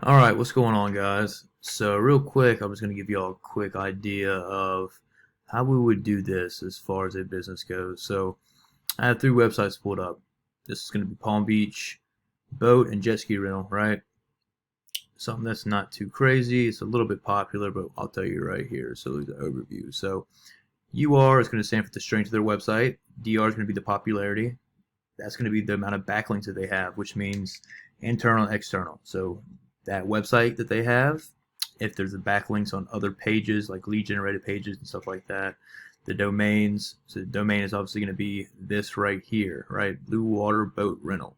Alright, what's going on, guys? So real quick, I'm just going to give you all a quick idea of how we would do this as far as a business goes. So I have three websites pulled up. This is going to be Palm Beach boat and jet ski rental, right? Something that's not too crazy. It's a little bit popular, but I'll tell you right here. So there's an overview. So UR is going to stand for the strength of their website. DR is going to be the popularity. That's going to be the amount of backlinks that they have, which means internal and external. So that website that they have, if there's backlinks on other pages like lead generated pages and stuff like that, the domains. So the domain is obviously going to be this right here, right? Blue Water Boat Rental.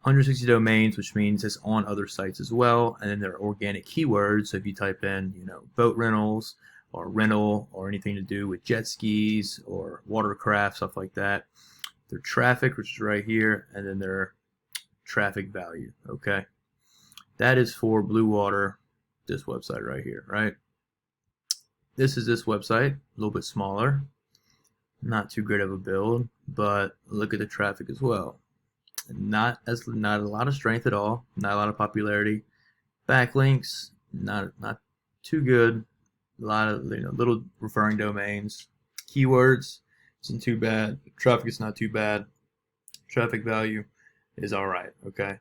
160 domains, which means it's on other sites as well, and then there are organic keywords. So if you type in, boat rentals or rental or anything to do with jet skis or watercraft, stuff like that, their traffic, which is right here, and then their traffic value. Okay, that is for Blue Water, this website right here, right? This is this website, a little bit smaller, not too great of a build, but look at the traffic as well. Not a lot of strength at all, not a lot of popularity. Backlinks, not too good. A lot of little referring domains. Keywords isn't too bad. Traffic is not too bad. Traffic value is all right. Okay.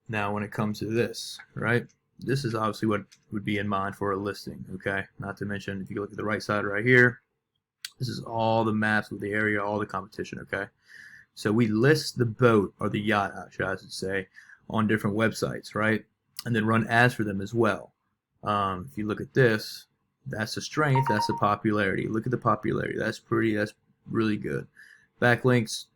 Now, when it comes to this, right? This is obviously what would be in mind for a listing. Okay. Not to mention, if you look at the right side right here, this is all the maps with the area, all the competition. Okay. So we list the boat or the yacht, I should say, on different websites, right? And then run ads for them as well. If you look at this, that's the strength, that's the popularity. Look at the popularity. That's really good. Backlinks,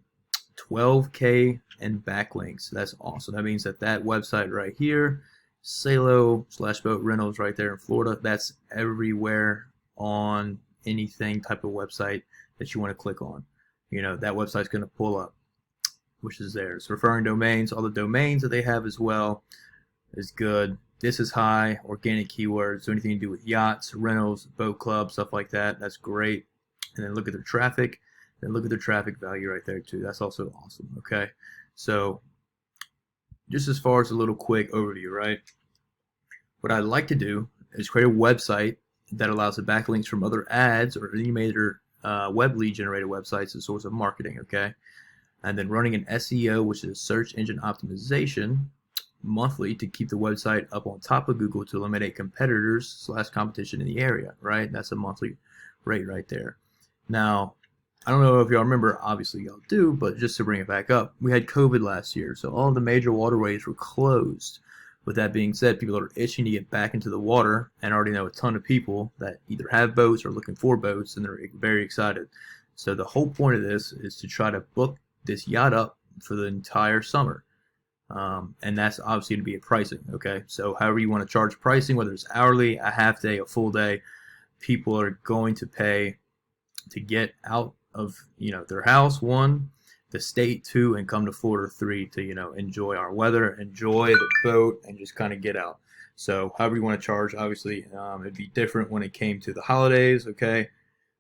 12K and backlinks. That's awesome. That means that website right here, Salo/boat rentals right there in Florida, that's everywhere on anything type of website that you want to click on. That website's going to pull up, which is theirs. Referring domains, all the domains that they have as well is good. This is high. Organic keywords, so anything to do with yachts, rentals, boat clubs, stuff like that, that's great. And then look at their traffic. Then look at their traffic value right there too. That's also awesome. Okay, so just as far as a little quick overview, right? What I'd like to do is create a website that allows the backlinks from other ads or any major web lead generated websites as a source of marketing, okay? And then running an SEO, which is search engine optimization, monthly to keep the website up on top of Google to eliminate competitors/competition in the area, right? That's a monthly rate right there. Now, I don't know if y'all remember, obviously y'all do, but just to bring it back up, we had COVID last year, so all of the major waterways were closed. With that being said, people are itching to get back into the water, and I already know a ton of people that either have boats or looking for boats, and they're very excited. So the whole point of this is to try to book this yacht up for the entire summer. And that's obviously going to be a pricing, okay? So however you want to charge pricing, whether it's hourly, a half day, a full day, people are going to pay to get out of their house, one, the state, two, and come to Florida, three, to enjoy our weather, enjoy the boat, and just kind of get out. So however you want to charge, obviously it'd be different when it came to the holidays. Okay,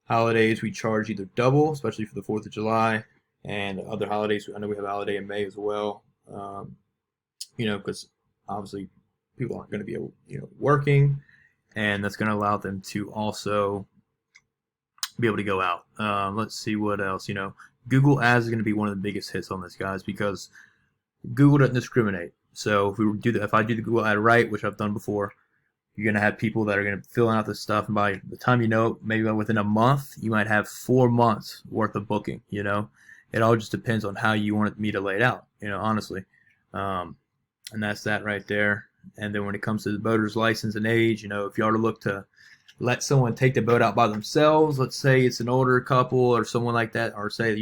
holidays we charge either double, especially for the 4th of July, and other holidays. I know we have a holiday in May as well. Because obviously people aren't going to be able, working, and that's going to allow them to also be able to go out. Let's see what else. Google Ads is going to be one of the biggest hits on this, guys, because Google doesn't discriminate. So if I do the Google ad right, which I've done before, you're going to have people that are going to fill out this stuff, and by the time you know, maybe within a month, you might have 4 months worth of booking. It all just depends on how you want me to lay it out. Honestly, and that's that right there. And then when it comes to the boater's license and age, if you are to look to let someone take the boat out by themselves, let's say it's an older couple or someone like that, or say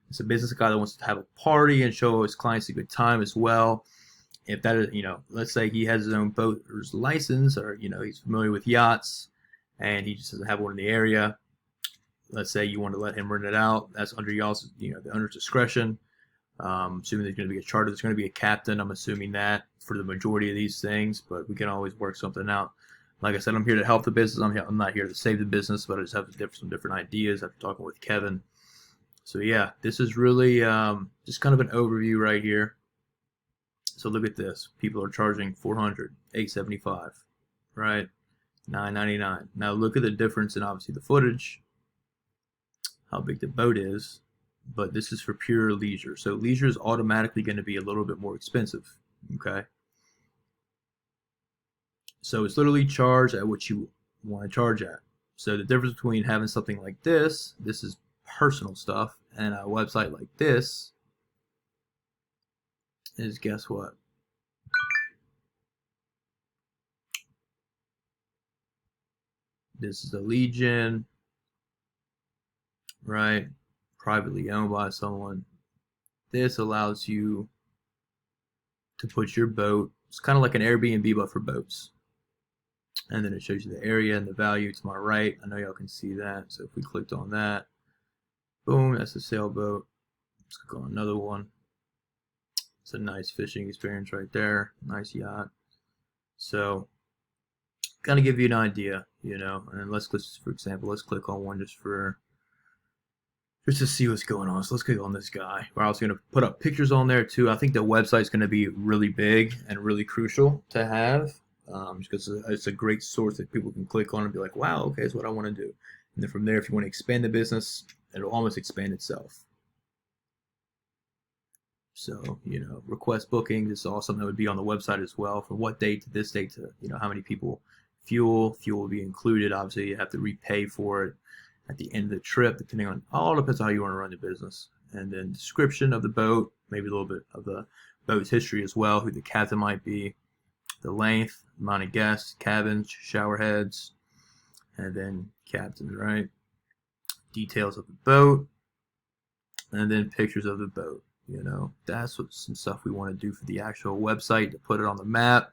it's a business guy that wants to have a party and show his clients a good time as well. If that is, let's say he has his own boater's license, or he's familiar with yachts and he just doesn't have one in the area. Let's say you want to let him rent it out. That's under y'all's, the owner's discretion. Assuming there's going to be a charter, there's going to be a captain. I'm assuming that for the majority of these things, but we can always work something out. Like I said, I'm here to help the business. I'm not here to save the business, but I just have some different ideas after talking with Kevin. So yeah, this is really just kind of an overview right here. So look at this. People are charging 400, 875, right? 999. Now look at the difference in obviously the footage, how big the boat is, but this is for pure leisure. So leisure is automatically going to be a little bit more expensive, okay? So it's literally charged at what you want to charge at. So the difference between having something like this is personal stuff, and a website like this is, guess what? This is a lead gen, right? Privately owned by someone. This allows you to put your boat, it's kind of like an Airbnb but for boats. And then it shows you the area and the value to my right. I know y'all can see that. So if we clicked on that, boom, that's a sailboat. Let's click on another one. It's a nice fishing experience right there. Nice yacht. So kind of give you an idea, you know. And let's, for example, let's click on one just to see what's going on. So let's click on this guy. We're also going to put up pictures on there too. I think the website's going to be really big and really crucial to have, because it's a great source that people can click on and be like, wow, okay, that's what I want to do. And then from there, if you want to expand the business, it'll almost expand itself. So, you know, request booking. This is all something that would be on the website as well. From what date to this date to, you know, how many people. Fuel will be included. Obviously, you have to repay for it at the end of the trip, depending on, all depends on how you want to run the business. And then description of the boat, maybe a little bit of the boat's history as well, who the captain might be, the length, amount of guests, cabins, shower heads, and then captains, right? Details of the boat, and then pictures of the boat. You know, that's what some stuff we want to do for the actual website, to put it on the map.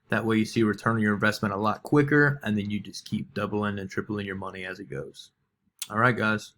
That way you see a return on your investment a lot quicker, and then you just keep doubling and tripling your money as it goes. All right, guys.